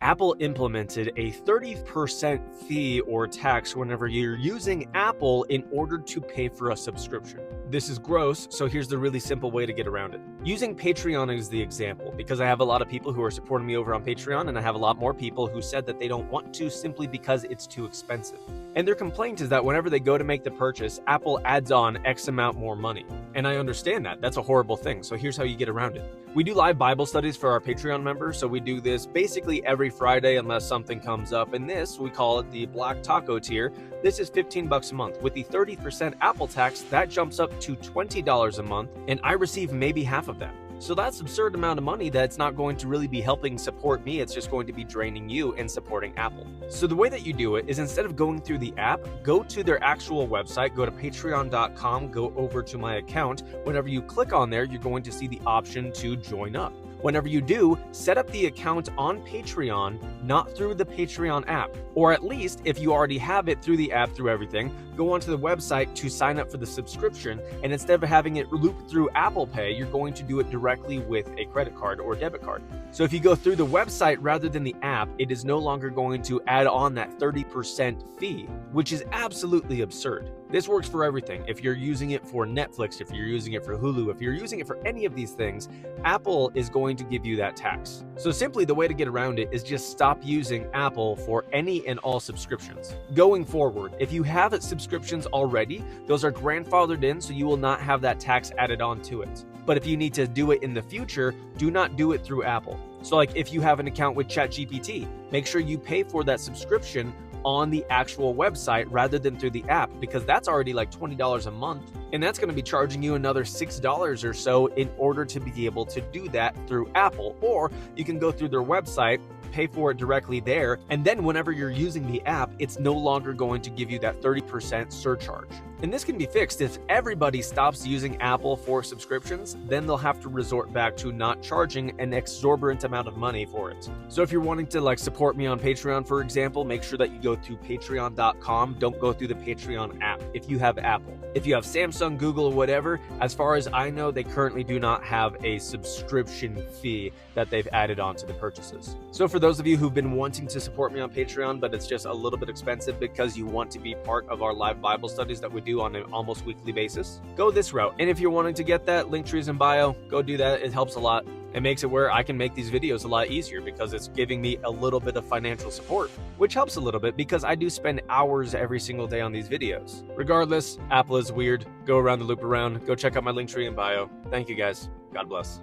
Apple implemented a 30% fee or tax whenever you're using Apple in order to pay for a subscription. This is gross, so here's the really simple way to get around it. Using Patreon is the example, because I have a lot of people who are supporting me over on Patreon, and I have a lot more people who said that they don't want to simply because it's too expensive. And their complaint is that whenever they go to make the purchase, Apple adds on X amount more money. And I understand that. That's a horrible thing. So here's how you get around it. We do live Bible studies for our Patreon members, so we do this basically every Friday unless something comes up. And this, we call it the Black Taco tier. This is $15 a month. With the 30% Apple tax, that jumps up to $20 a month, and I receive maybe half of that. So that's an absurd amount of money that's not going to really be helping support me. It's just going to be draining you and supporting Apple. So the way that you do it is, instead of going through the app, go to their actual website, go to patreon.com, go over to my account. Whenever you click on there, you're going to see the option to join up. Whenever you do, set up the account on Patreon, not through the Patreon app. Or at least, if you already have it through the app, through everything, go onto the website to sign up for the subscription, and instead of having it loop through Apple Pay, you're going to do it directly with a credit card or debit card. So if you go through the website rather than the app, it is no longer going to add on that 30% fee, which is absolutely absurd. This works for everything. If you're using it for Netflix, if you're using it for Hulu, if you're using it for any of these things, Apple is going to give you that tax. So simply the way to get around it is just stop using Apple for any and all subscriptions. Going forward, if you have subscriptions already, those are grandfathered in, so you will not have that tax added on to it. But if you need to do it in the future, do not do it through Apple. So like if you have an account with ChatGPT, make sure you pay for that subscription on the actual website rather than through the app, because that's already like $20 a month, and that's going to be charging you another $6 or so in order to be able to do that through Apple. Or you can go through their website, pay for it directly there, and then whenever you're using the app, it's no longer going to give you that 30% surcharge. And this can be fixed. If everybody stops using Apple for subscriptions, then they'll have to resort back to not charging an exorbitant amount of money for it. So if you're wanting to support me on Patreon, for example, make sure that you go through patreon.com. Don't go through the Patreon app if you have Apple. If you have Samsung, Google, or whatever, as far as I know, they currently do not have a subscription fee that they've added on to the purchases. So for those of you who've been wanting to support me on Patreon, but it's just a little bit expensive because you want to be part of our live Bible studies that we do on an almost weekly basis, go this route. And if you're wanting to get that, link trees in bio, go do that. It helps a lot. It makes it where I can make these videos a lot easier because it's giving me a little bit of financial support, which helps a little bit because I do spend hours every single day on these videos. Regardless, Apple is weird. Go around the loop around. Go check out my link tree in bio. Thank you guys. God bless.